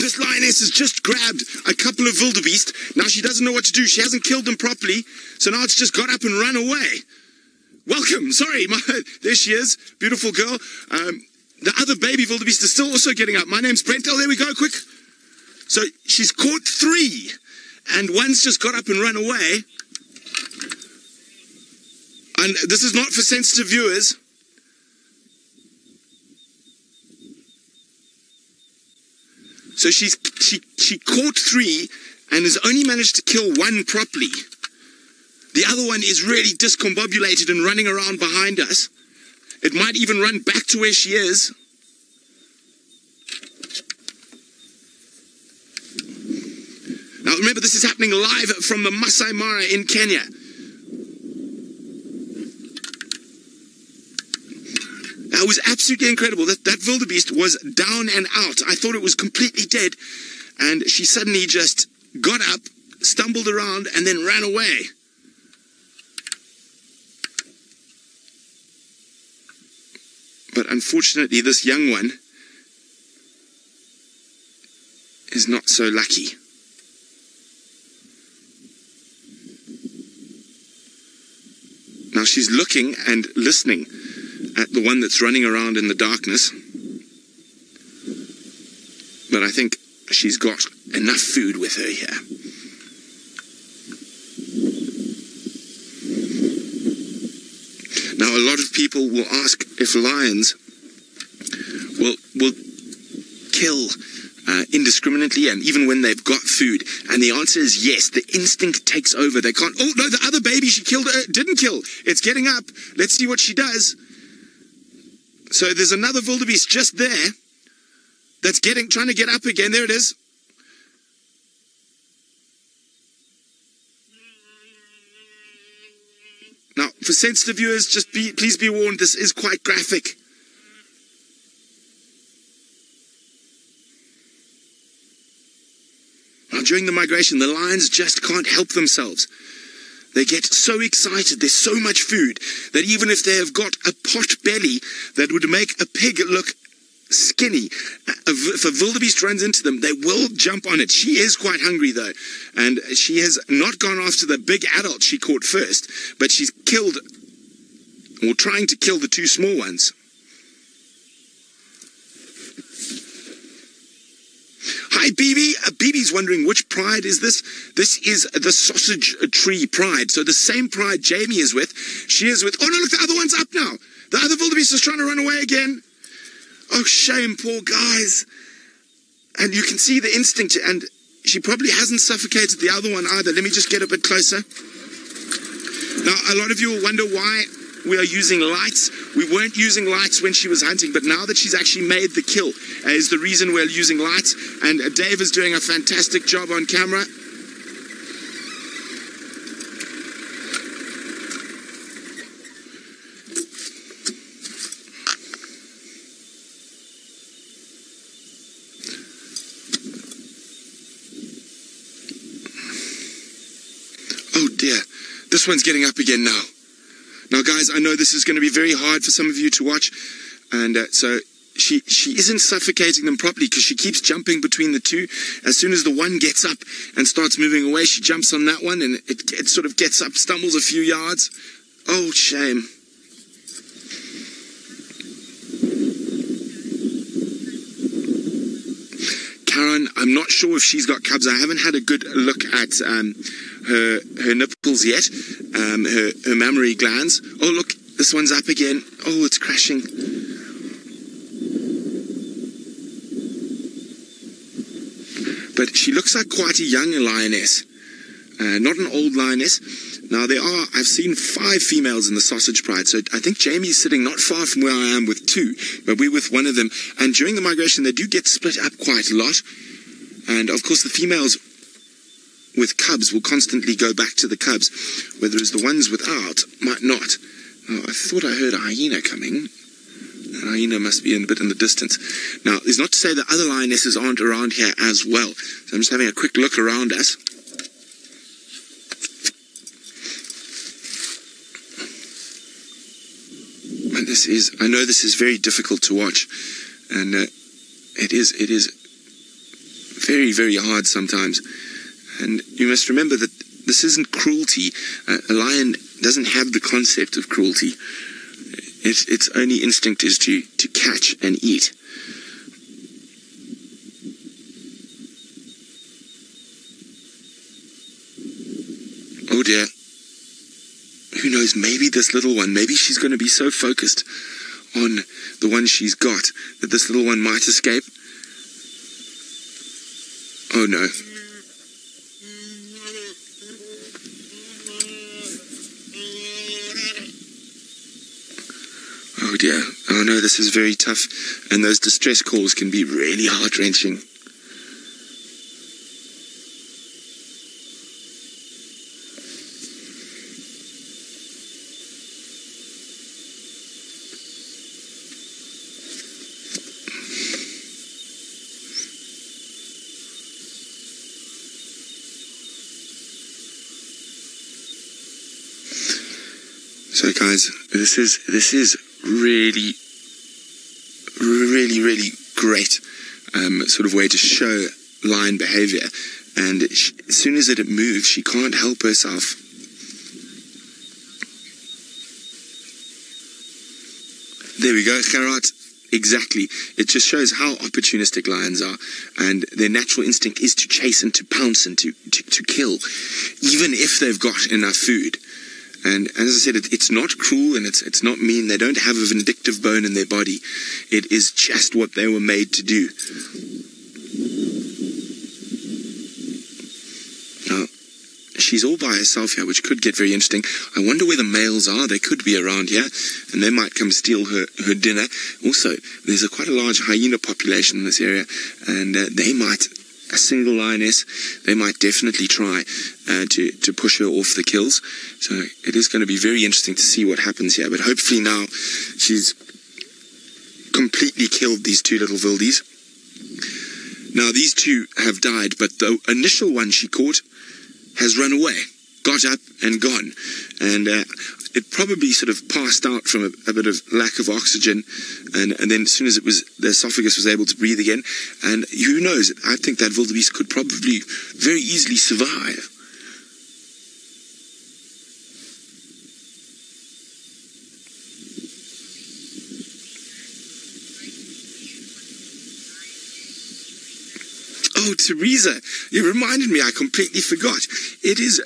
this lioness has just grabbed a couple of wildebeest. Now she doesn't know what to do. She hasn't killed them properly, so now it's just got up and run away. Welcome. Sorry, there she is. Beautiful girl. The other baby wildebeest is still also getting up. My name's Brent. Oh, there we go, quick. So she's caught 3, and one's just got up and run away. And this is not for sensitive viewers. So she caught 3 and has only managed to kill 1 properly. The other one is really discombobulated and running around behind us. It might even run back to where she is. Now remember, this is happening live from the Masai Mara in Kenya. It was absolutely incredible. That wildebeest was down and out. I thought it was completely dead. And she suddenly just got up, stumbled around, and then ran away. But unfortunately, this young one is not so lucky. Now she's looking and listening at the one that's running around in the darkness. But I think she's got enough food with her here. Now a lot of people will ask if lions will kill indiscriminately and even when they've got food. And the answer is yes, the instinct takes over. They can't, oh no, the other baby she killed didn't kill. It's getting up. Let's see what she does. So there's another wildebeest just there that's trying to get up again. There it is. Now, for sensitive viewers, please be warned, this is quite graphic. Now, during the migration, the lions just can't help themselves. They get so excited, there's so much food, that even if they have got a pot belly that would make a pig look skinny, if a wildebeest runs into them, they will jump on it. She is quite hungry though, and she has not gone after the big adult she caught first, but she's killed, or trying to kill, the 2 small ones. Hi, BB. BB's wondering which pride is this. This is the sausage tree pride. So the same pride Jamie is with, she is with. Oh no, look, the other one's up now. The other wildebeest is trying to run away again. Oh, shame, poor guys. And you can see the instinct, and she probably hasn't suffocated the other one either. Let me just get a bit closer. Now, a lot of you will wonder why we are using lights. We weren't using lights when she was hunting, but now that she's actually made the kill is the reason we're using lights. And Dave is doing a fantastic job on camera. Oh dear, this one's getting up again now. Now, guys, I know this is going to be very hard for some of you to watch, and so she isn't suffocating them properly because she keeps jumping between the 2. As soon as the one gets up and starts moving away, she jumps on that one, and it sort of gets up, stumbles a few yards. Oh, shame. Karen, I'm not sure if she's got cubs. I haven't had a good look at her nipples yet, her mammary glands. Oh, look, this one's up again. Oh, it's crashing. But she looks like quite a young lioness, not an old lioness. Now, I've seen 5 females in the sausage pride, so I think Jamie's sitting not far from where I am with 2, but we're with one of them. And during the migration, they do get split up quite a lot. And, of course, the females with cubs will constantly go back to the cubs, whereas the ones without might not. Oh, I thought I heard a hyena coming. The hyena must be a bit in the distance. Now, it's not to say that other lionesses aren't around here as well. So I'm just having a quick look around us. And I know this is very difficult to watch, and it is very, very hard sometimes. And you must remember that this isn't cruelty. A lion doesn't have the concept of cruelty. Its only instinct is to catch and eat. Oh dear. Who knows, maybe this little one, maybe she's going to be so focused on the one she's got that this little one might escape. Oh no. Oh dear. Oh no, this is very tough. And those distress calls can be really heart-wrenching. So guys, this is really, really, really great sort of way to show lion behavior. And as soon as it moves, she can't help herself. There we go, Gerard. Exactly. It just shows how opportunistic lions are, and their natural instinct is to chase and to pounce and to kill, even if they've got enough food. And as I said, it's not cruel and it's not mean. They don't have a vindictive bone in their body. It is just what they were made to do. Now, she's all by herself here, which could get very interesting. I wonder where the males are. They could be around here, and they might come steal her dinner. Also, there's quite a large hyena population in this area, and they might... A single lioness, they might definitely try to push her off the kills. So it is going to be very interesting to see what happens here. But hopefully now she's completely killed these two little wildies. Now these two have died, but the initial one she caught has run away, got up and gone. And it probably sort of passed out from a bit of lack of oxygen, and then as soon as the esophagus was able to breathe again, and who knows, I think that wildebeest could probably very easily survive. Oh, Teresa, you reminded me, I completely forgot. It is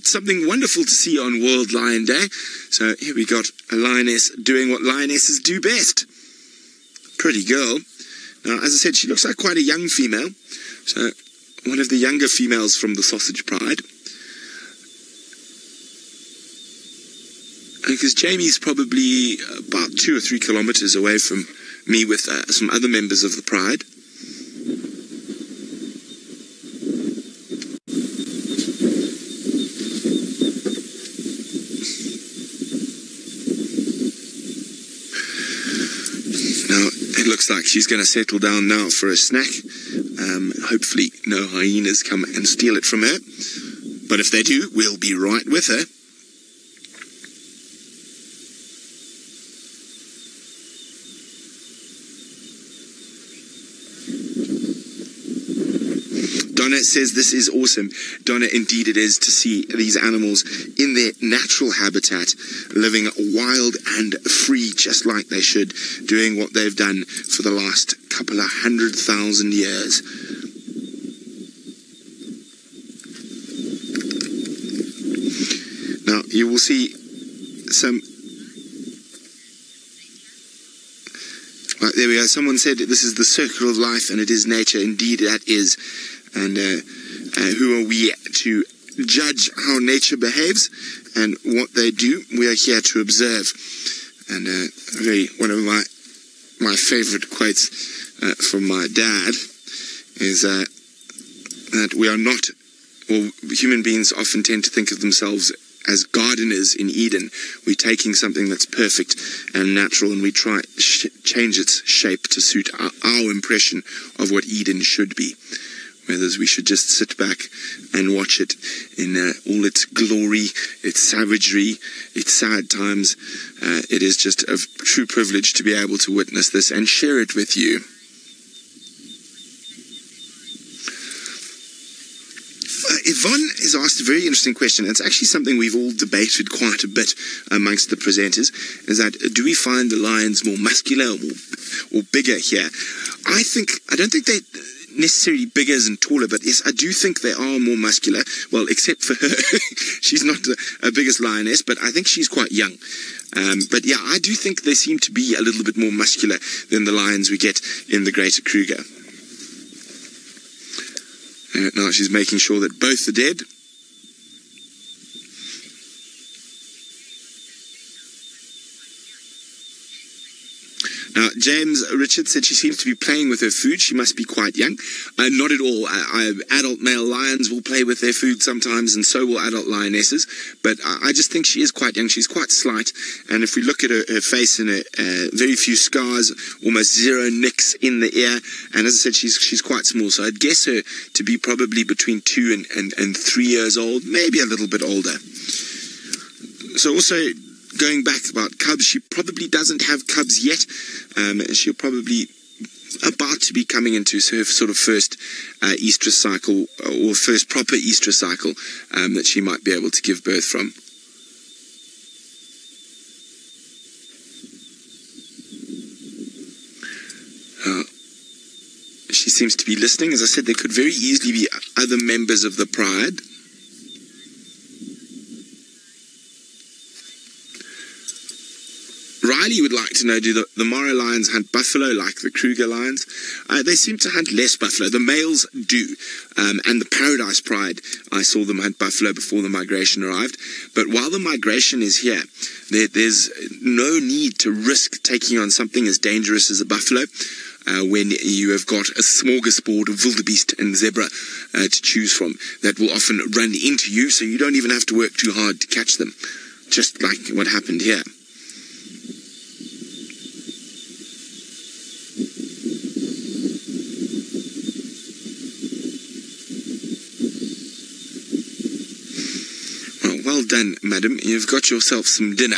something wonderful to see on World Lion Day. So here we got a lioness doing what lionesses do best. Pretty girl. Now, as I said, she looks like quite a young female. So one of the younger females from the Sausage Pride. Because Jamie's probably about 2 or 3 kilometers away from me with some other members of the Pride. Looks like she's going to settle down now for a snack. Hopefully no hyenas come and steal it from her. But if they do, we'll be right with her. Donna says this is awesome. Donna, indeed it is, to see these animals in their natural habitat, living wild and free just like they should, doing what they've done for the last couple of 100,000 years. Now, you will see some... Right, there we go. Someone said this is the circle of life, and it is nature. Indeed, that is. And who are we to judge how nature behaves and what they do? We are here to observe. And one of my favorite quotes from my dad is that we are not, well, human beings often tend to think of themselves as gardeners in Eden. We're taking something that's perfect and natural, and we try change its shape to suit our impression of what Eden should be. Whereas we should just sit back and watch it in all its glory, its savagery, its sad times. It is just a true privilege to be able to witness this and share it with you. Yvonne has asked a very interesting question. It's actually something we've all debated quite a bit amongst the presenters, is that do we find the lions more muscular or bigger here? I don't think they're necessarily bigger and taller, but yes, I do think they are more muscular. Well, except for her. She's not the biggest lioness, but I think she's quite young. But yeah, I do think they seem to be a little bit more muscular than the lions we get in the Greater Kruger. Now she's making sure that both are dead. Now, James Richard said she seems to be playing with her food. She must be quite young. Not at all. Adult male lions will play with their food sometimes, and so will adult lionesses. But I just think she is quite young. She's quite slight. And if we look at her face and very few scars, almost zero nicks in the ear. And as I said, she's quite small. So I'd guess her to be probably between 2 and 3 years old, maybe a little bit older. So also, going back about cubs, she probably doesn't have cubs yet. She'll probably about to be coming into her sort of first estrus cycle, or first proper estrus cycle that she might be able to give birth from. She seems to be listening. As I said, there could very easily be other members of the pride. Riley would like to know, do the Mara lions hunt buffalo like the Kruger lions? They seem to hunt less buffalo. The males do. And the Paradise Pride, I saw them hunt buffalo before the migration arrived. But while the migration is here, there's no need to risk taking on something as dangerous as a buffalo when you have got a smorgasbord of wildebeest and zebra to choose from that will often run into you, so you don't even have to work too hard to catch them, just like what happened here. Well done, madam. You've got yourself some dinner.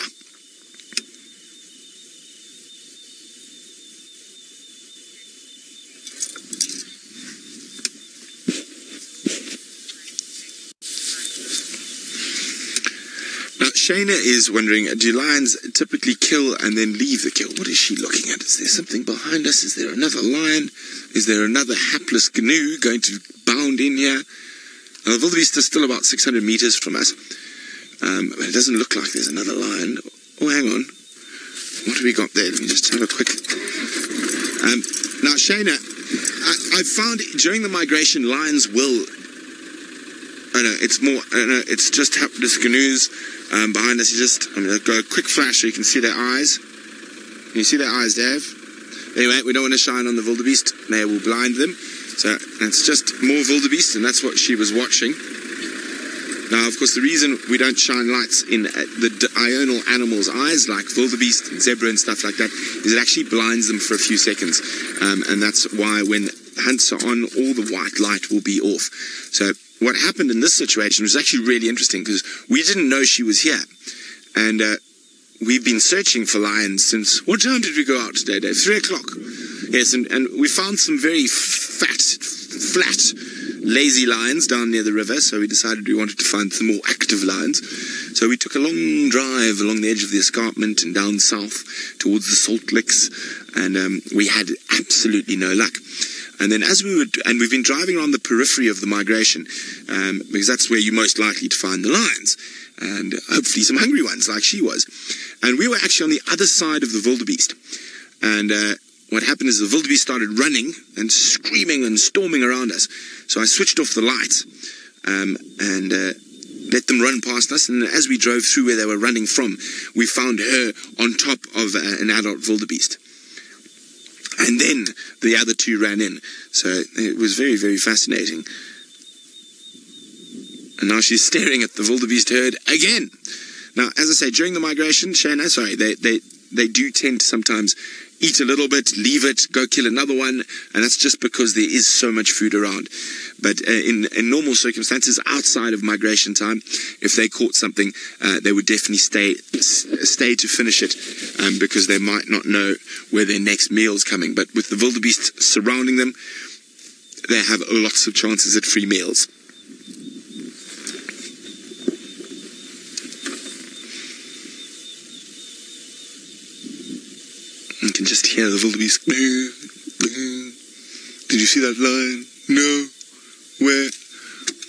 Now, Shayna is wondering, do lions typically kill and then leave the kill? What is she looking at? Is there something behind us? Is there another lion? Is there another hapless gnu going to bound in here? Now, the wildebeest is still about 600 meters from us. But it doesn't look like there's another lion. Oh, hang on. What have we got there? Let me just have a quick... now, Shayna, I found during the migration, lions will... Oh, no, it's more... no, it's just hapless canoes behind us. I'm going to go a quick flash so you can see their eyes. Can you see their eyes, Dave? Anyway, we don't want to shine on the wildebeest. They will blind them. So it's just more wildebeest, and that's what she was watching. Now, of course, the reason we don't shine lights in the diurnal animals' eyes, like wildebeest and zebra and stuff like that, is it actually blinds them for a few seconds. And that's why when hunts are on, all the white light will be off. So what happened in this situation was actually really interesting, because we didn't know she was here. And we've been searching for lions since... What time did we go out today, Dave? 3 o'clock. Yes, and we found some very flat, lazy lions down near the river, so we decided we wanted to find some more active lions. So we took a long drive along the edge of the escarpment and down south towards the salt licks, and we had absolutely no luck. And then and we've been driving around the periphery of the migration, because that's where you're most likely to find the lions, and hopefully some hungry ones like she was. And we were actually on the other side of the wildebeest, and what happened is the wildebeest started running and screaming and storming around us. So I switched off the lights and let them run past us. And as we drove through where they were running from, we found her on top of an adult wildebeest. And then the other two ran in. So it was very, very fascinating. And now she's staring at the wildebeest herd again. Now, as I say, during the migration, Shayna, they do tend to sometimes eat a little bit, leave it, go kill another one, and that's just because there is so much food around. But in normal circumstances, outside of migration time, if they caught something, they would definitely stay to finish it, because they might not know where their next meal's coming. But with the wildebeest surrounding them, they have lots of chances at free meals. hear the wildebeest. Did you see that lion? No. Where?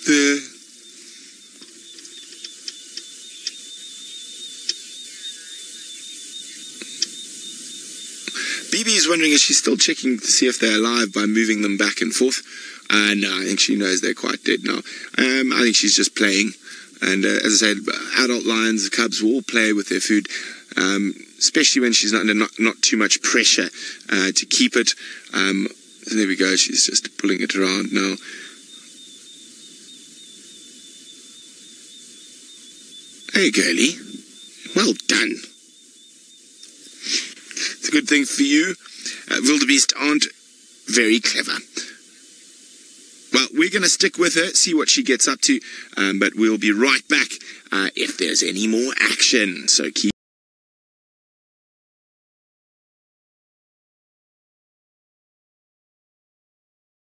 There. BB is wondering, is she still checking to see if they're alive by moving them back and forth? No, I think she knows they're quite dead now. I think she's just playing. And as I said, adult lions, cubs will all play with their food, especially when she's under not too much pressure to keep it. So there we go, she's just pulling it around now. Hey, girlie. Well done. It's a good thing for you. Wildebeest aren't very clever. Well, we're going to stick with her, see what she gets up to, but we'll be right back if there's any more action. So keep